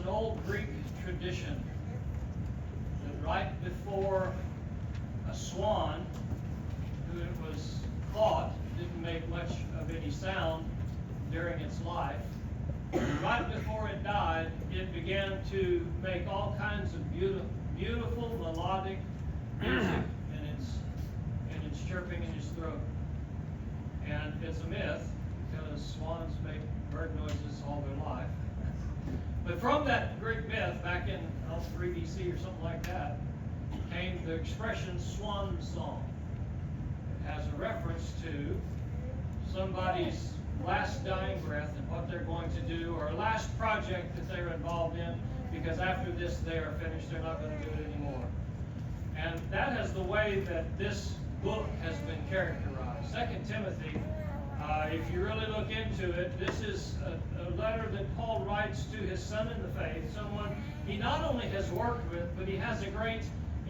an old Greek tradition that right before a swan, who it was thought didn't make much of any sound during its life, right before it died, it began to make all kinds of beautiful melodic music in its chirping in its throat. And it's a myth, because swans make bird noises all their life. But from that Greek myth, back in 3 BC or something like that, came the expression swan song. It has a reference to somebody's last dying breath and what they're going to do, or a last project that they're involved in, because after this they are finished, they're not going to do it anymore. And that is the way that this book has been characterized. 2 Timothy, if you really look into it, this is a letter that Paul writes to his son in the faith, someone he not only has worked with, but he has a great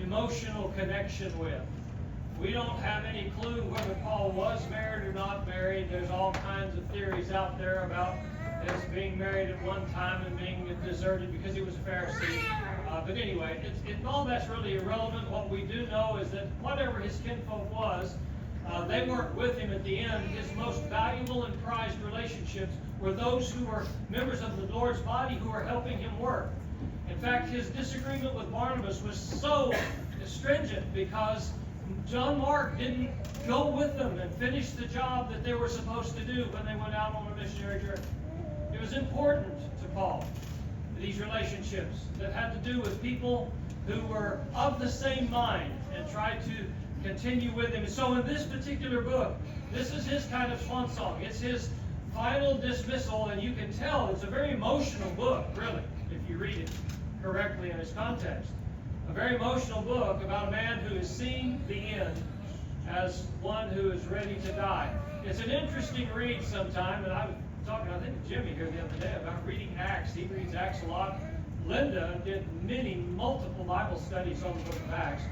emotional connection with. We don't have any clue whether Paul was married or not married. There's all kinds of theories out there about his being married at one time and being deserted because he was a Pharisee. But anyway, all that's really irrelevant. What we do know is that whatever his kinfolk was, they weren't with him at the end. His most valuable and prized relationships were those who were members of the Lord's body who were helping him work. In fact, his disagreement with Barnabas was so stringent because John Mark didn't go with them and finish the job that they were supposed to do when they went out on a missionary journey. It was important to Paul, these relationships that had to do with people who were of the same mind and tried to continue with him. So in this particular book, this is his kind of swan song. It's his final dismissal, and you can tell it's a very emotional book, really, if you read it correctly in its context. A very emotional book about a man who is seeing the end as one who is ready to die. It's an interesting read sometime, and I was talking, I think, to Jimmy here the other day about reading Acts. He reads Acts a lot. Linda did multiple Bible studies on the book of Acts.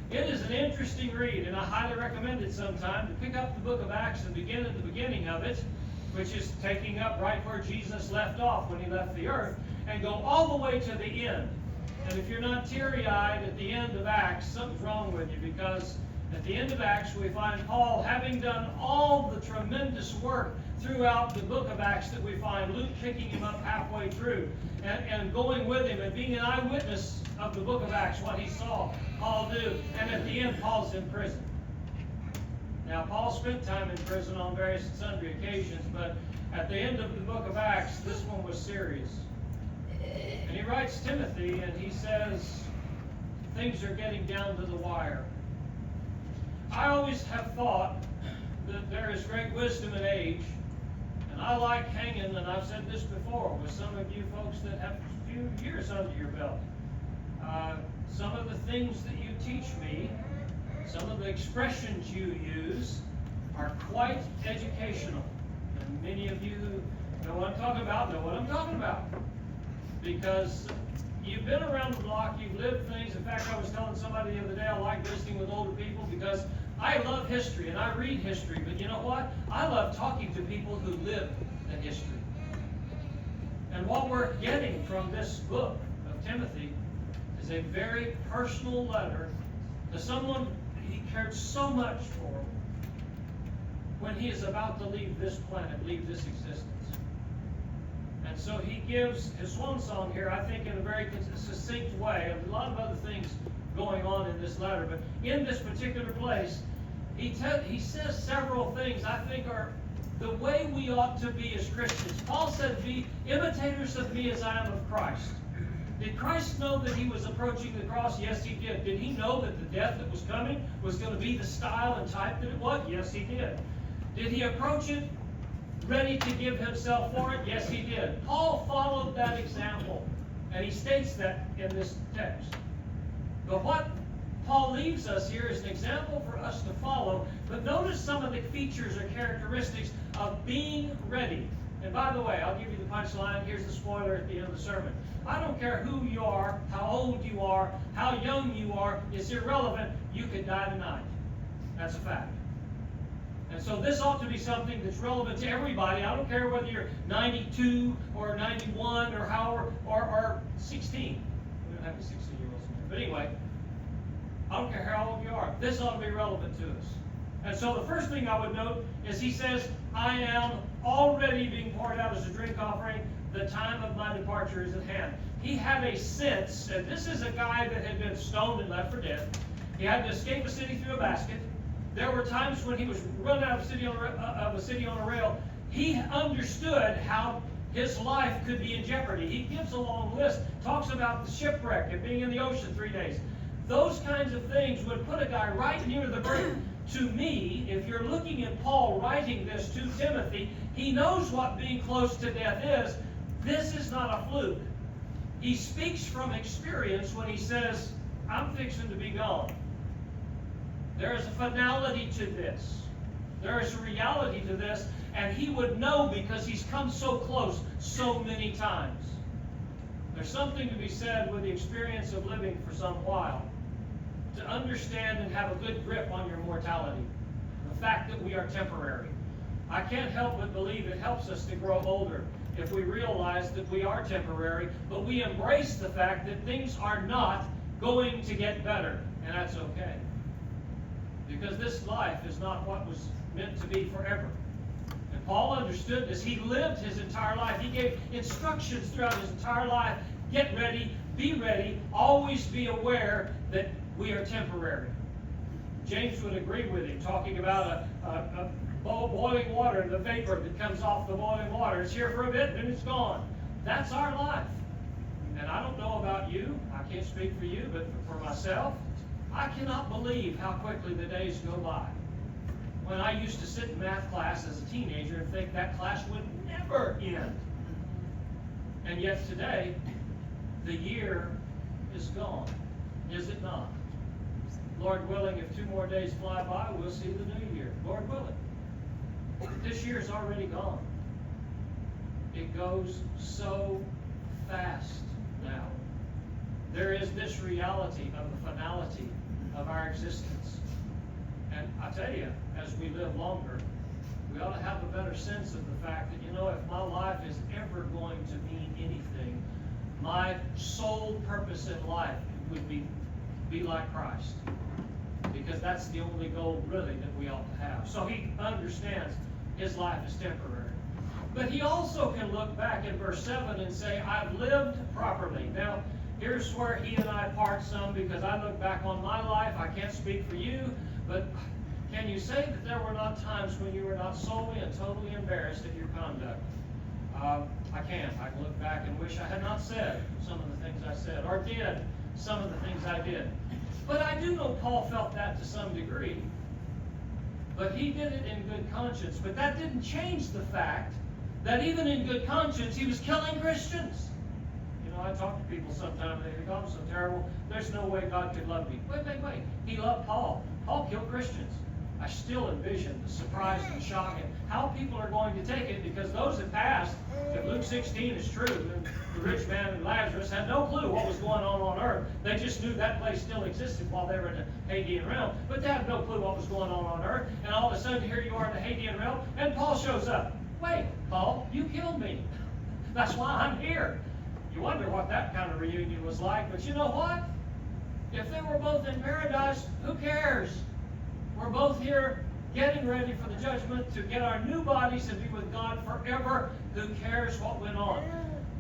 It is an interesting read, and I highly recommend it sometime to pick up the book of Acts and begin at the beginning of it, which is taking up right where Jesus left off when he left the earth, and go all the way to the end. And if you're not teary-eyed at the end of Acts, something's wrong with you, because at the end of Acts we find Paul having done all the tremendous work throughout the book of Acts that we find, Luke picking him up halfway through and going with him and being an eyewitness of the book of Acts, what he saw Paul do. And at the end, Paul's in prison. Now, Paul spent time in prison on various and sundry occasions, but at the end of the book of Acts, this one was serious. And he writes Timothy, and he says, things are getting down to the wire. I always have thought that there is great wisdom in age, and I like hanging, and I've said this before, with some of you folks that have a few years under your belt. Some of the things that you teach me, some of the expressions you use, are quite educational. And many of you who know what I'm talking about know what I'm talking about. Because you've been around the block, you've lived things. In fact, I was telling somebody the other day I like visiting with older people because I love history and I read history. But you know what? I love talking to people who live the history. And what we're getting from this book of Timothy is a very personal letter to someone he cared so much for when he is about to leave this planet, leave this existence. And so he gives his swan song here, I think, in a very succinct way. A lot of other things going on in this letter, but in this particular place, he says several things I think are the way we ought to be as Christians. Paul said, be imitators of me as I am of Christ. Did Christ know that he was approaching the cross? Yes, he did. Did he know that the death that was coming was going to be the style and type that it was? Yes, he did. Did he approach it ready to give himself for it? Yes, he did. Paul followed that example, and he states that in this text. But what Paul leaves us here is an example for us to follow, but notice some of the features or characteristics of being ready. And by the way, I'll give you the punchline. Here's the spoiler at the end of the sermon. I don't care who you are, how old you are, how young you are. It's irrelevant. You could die tonight. That's a fact. And so this ought to be something that's relevant to everybody. I don't care whether you're 92 or 91 or however, or 16. We don't have any 16-year-olds in here. But anyway, I don't care how old you are. This ought to be relevant to us. And so the first thing I would note is he says, I am already being poured out as a drink offering. The time of my departure is at hand. He had a sense, and this is a guy that had been stoned and left for dead. He had to escape a city through a basket. There were times when he was run out of a city on a rail. He understood how his life could be in jeopardy. He gives a long list, talks about the shipwreck and being in the ocean 3 days. Those kinds of things would put a guy right near the brink. To me, if you're looking at Paul writing this to Timothy, he knows what being close to death is. This is not a fluke. He speaks from experience when he says, I'm fixing to be gone. There is a finality to this. There is a reality to this, and he would know because he's come so close so many times. There's something to be said with the experience of living for some while, to understand and have a good grip on your mortality. The fact that we are temporary. I can't help but believe it helps us to grow older if we realize that we are temporary, but we embrace the fact that things are not going to get better, and that's okay. Because this life is not what was meant to be forever. And Paul understood this. He lived his entire life. He gave instructions throughout his entire life. Get ready, always be aware that we are temporary. James would agree with him, talking about a boiling water, the vapor that comes off the boiling water. It's here for a bit, then it's gone. That's our life. And I don't know about you. I can't speak for you, but for myself, I cannot believe how quickly the days go by. When I used to sit in math class as a teenager and think that class would never end. And yet today, the year is gone, is it not? Lord willing, if 2 more days fly by, we'll see the new year. Lord willing. This year's already gone. It goes so fast now. There is this reality of the finality of our existence. And I tell you, as we live longer, we ought to have a better sense of the fact that, if my life is ever going to mean anything, my sole purpose in life would be like Christ. Because that's the only goal, really, that we ought to have. So he understands his life is temporary. But he also can look back in verse 7 and say, I've lived properly. Now, here's where he and I part some, because I look back on my life. I can't speak for you, but can you say that there were not times when you were not solely and totally embarrassed at your conduct? I can't. I can look back and wish I had not said some of the things I said, or did some of the things I did. But I do know Paul felt that to some degree. But he did it in good conscience. But that didn't change the fact that even in good conscience, he was killing Christians. I talk to people sometimes, they think, I'm so terrible, there's no way God could love me. Wait. He loved Paul. Paul killed Christians. I still envision the surprise and shock and how people are going to take it, because those that passed, if Luke 16 is true, then the rich man and Lazarus had no clue what was going on earth. They just knew that place still existed while they were in the Hadean realm, but they had no clue what was going on earth. And all of a sudden, here you are in the Hadean realm, and Paul shows up. Wait, Paul, you killed me. That's why I'm here. You wonder what that kind of reunion was like, but you know what? If they were both in paradise, who cares? We're both here getting ready for the judgment to get our new bodies and be with God forever. Who cares what went on?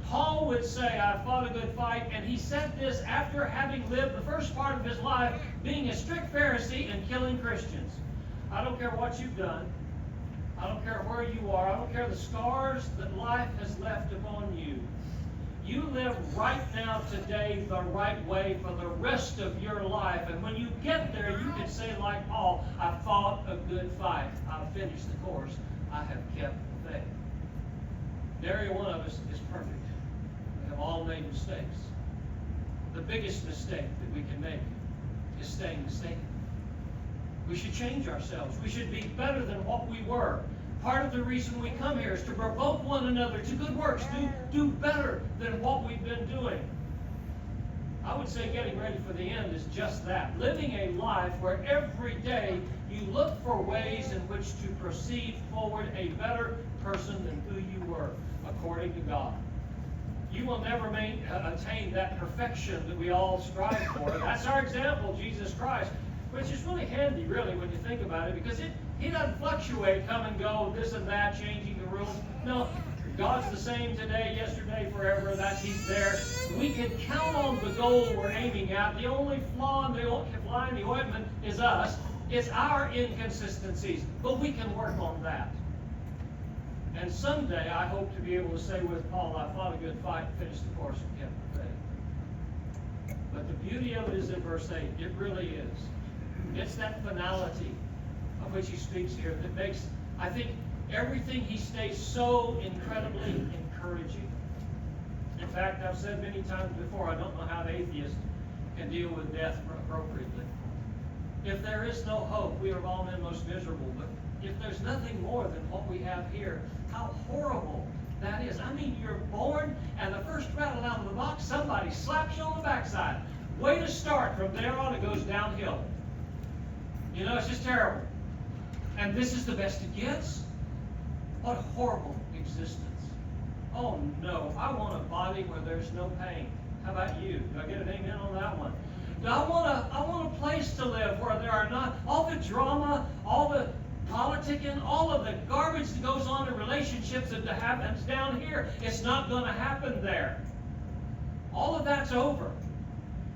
Paul would say, I fought a good fight, and he said this after having lived the first part of his life being a strict Pharisee and killing Christians. I don't care what you've done. I don't care where you are. I don't care the scars that life has left upon you. You live right now today the right way for the rest of your life. And when you get there, you can say like Paul, I fought a good fight. I've finished the course. I have kept the faith. Nary one of us is perfect. We have all made mistakes. The biggest mistake that we can make is staying mistaken. We should change ourselves. We should be better than what we were. Part of the reason we come here is to provoke one another to good works. Do better than what we've been doing. I would say getting ready for the end is just that. Living a life where every day you look for ways in which to proceed forward a better person than who you were, according to God. You will never attain that perfection that we all strive for. That's our example, Jesus Christ, which is really handy, really, when you think about it, because He doesn't fluctuate, come and go, this and that, changing the rules. No, God's the same today, yesterday, forever. He's there. We can count on the goal we're aiming at. The only flaw in the ointment is us. It's our inconsistencies, but we can work on that. And someday I hope to be able to say with Paul, I fought a good fight, finished the course, and kept the faith. But the beauty of it is in verse 8. It really is. It's that finality of which he speaks here that makes, I think, everything he states so incredibly encouraging. In fact, I've said many times before, I don't know how an atheist can deal with death appropriately. If there is no hope, we are all men most miserable. But if there's nothing more than what we have here, how horrible that is. I mean, you're born, and the first rattle out of the box, somebody slaps you on the backside. Way to start. From there on, it goes downhill. You know, it's just terrible. And this is the best it gets? What a horrible existence. Oh no, I want a body where there's no pain. How about you? Do I get an amen on that one? I want a place to live where there are not all the drama, all the politicking, all of the garbage that goes on in relationships that happens down here. It's not going to happen there. All of that's over.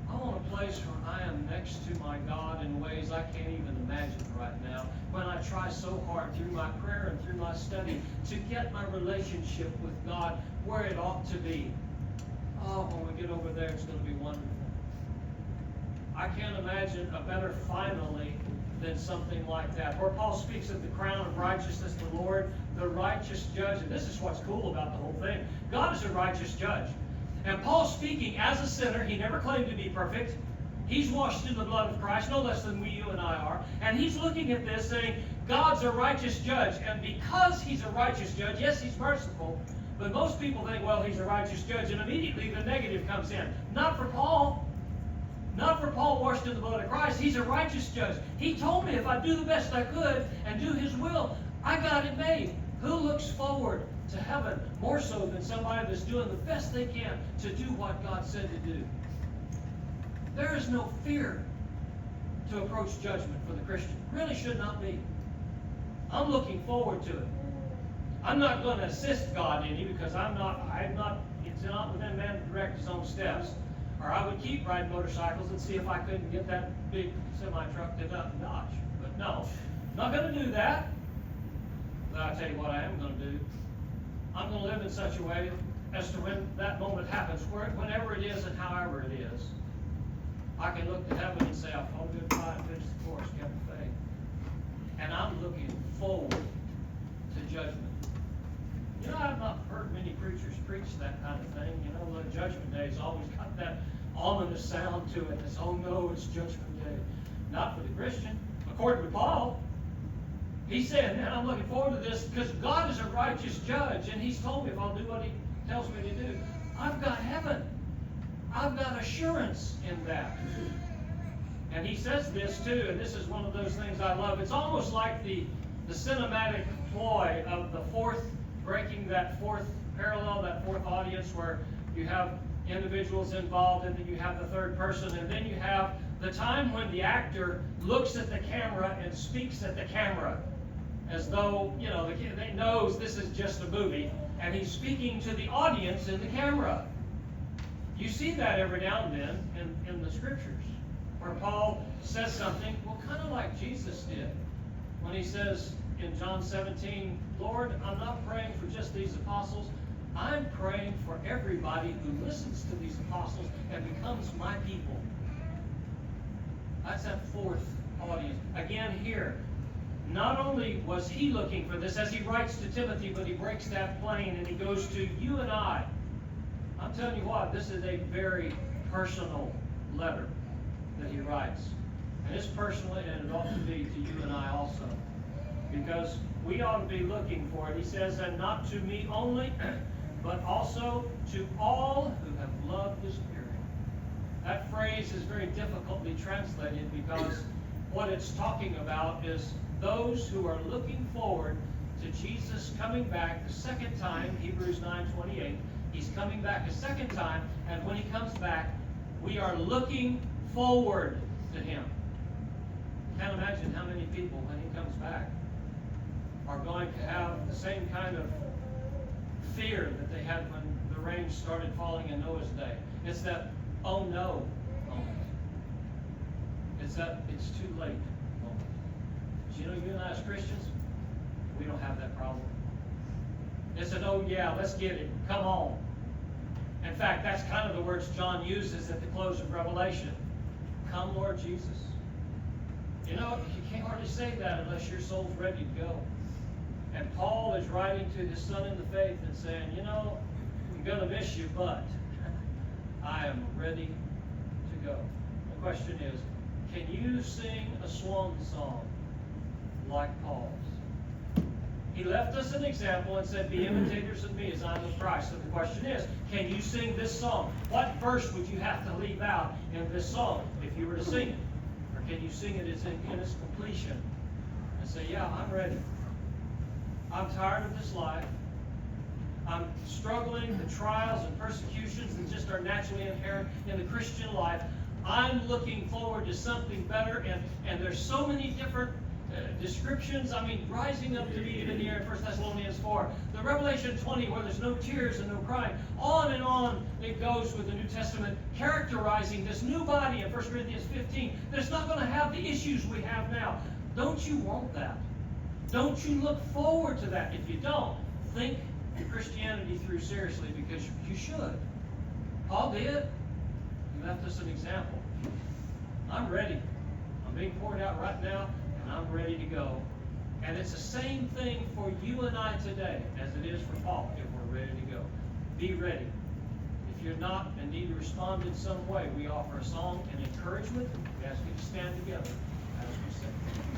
I want a place where I am next to my God in ways I can't even imagine right now. When I try so hard through my prayer and through my study to get my relationship with God where it ought to be. Oh, when we get over there, it's going to be wonderful. I can't imagine a better finally than something like that. Where Paul speaks of the crown of righteousness, the Lord, the righteous judge. And this is what's cool about the whole thing. God is a righteous judge. And Paul's speaking as a sinner. He never claimed to be perfect. He's washed in the blood of Christ, no less than you and I are. And he's looking at this saying, God's a righteous judge. And because he's a righteous judge, yes, he's merciful. But most people think, well, he's a righteous judge. And immediately the negative comes in. Not for Paul. Not for Paul washed in the blood of Christ. He's a righteous judge. He told me if I do the best I could and do his will, I got it made. Who looks forward to heaven more so than somebody that's doing the best they can to do what God said to do? There is no fear to approach judgment for the Christian. Really should not be. I'm looking forward to it. I'm not going to assist God any because it's not within man to direct his own steps. Or I would keep riding motorcycles and see if I couldn't get that big semi-truck to Dodge. But no, I'm not going to do that. But I'll tell you what I am going to do. I'm going to live in such a way as to when that moment happens, whenever it is and however it is, I can look to heaven and say, I've fought a good fight, finished the course, kept the faith. And I'm looking forward to judgment. You know, I've not heard many preachers preach that kind of thing. You know, the Judgment Day has always got that ominous sound to it. It's, oh no, it's Judgment Day. Not for the Christian. According to Paul, he's saying, man, I'm looking forward to this because God is a righteous judge. And he's told me if I'll do what he tells me to do, I've got heaven. I've got assurance in that. And he says this too, and this is one of those things I love. It's almost like the cinematic ploy of the breaking that fourth parallel, that fourth audience where you have individuals involved and then you have the third person and then you have the time when the actor looks at the camera and speaks at the camera as though, you know, they knows this is just a movie and he's speaking to the audience in the camera. You see that every now and then in the scriptures where Paul says something, well, kind of like Jesus did when he says in John 17, Lord, I'm not praying for just these apostles. I'm praying for everybody who listens to these apostles and becomes my people. That's that fourth audience. Again here, not only was he looking for this as he writes to Timothy, but he breaks that plane and he goes to you and I. I'm telling you what, this is a very personal letter that he writes. And it's personal and it ought to be to you and I also. Because we ought to be looking for it. He says, and not to me only, but also to all who have loved his appearing. That phrase is very difficultly translated because what it's talking about is those who are looking forward to Jesus coming back the second time, Hebrews 9:28. He's coming back a second time, and when he comes back, we are looking forward to him. Can't imagine how many people, when he comes back, are going to have the same kind of fear that they had when the rain started falling in Noah's day. It's that, oh no moment. It's that it's too late moment. But you know, you and I as Christians, we don't have that problem. It's an, oh yeah, let's get it, come on. In fact, that's kind of the words John uses at the close of Revelation. Come, Lord Jesus. You know, you can't hardly say that unless your soul's ready to go. And Paul is writing to his son in the faith and saying, you know, I'm going to miss you, but I am ready to go. The question is, can you sing a swan song like Paul's? He left us an example and said, be imitators of me as I am of Christ. So the question is, can you sing this song? What verse would you have to leave out in this song if you were to sing it? Or can you sing it in its completion and say, yeah, I'm ready. I'm tired of this life. I'm struggling with trials and persecutions that just are naturally inherent in the Christian life. I'm looking forward to something better, and there's so many different descriptions, rising up to meet him in the air in 1 Thessalonians 4. The Revelation 20, where there's no tears and no crying. On and on it goes with the New Testament, characterizing this new body in 1 Corinthians 15 that's not going to have the issues we have now. Don't you want that? Don't you look forward to that? If you don't, think Christianity through seriously, because you should. Paul did. He left us an example. I'm ready. I'm being poured out right now, and I'm ready to go. And it's the same thing for you and I today as it is for Paul, if we're ready to go. Be ready. If you're not and need to respond in some way, we offer a song and encouragement. We ask you to stand together as we sing.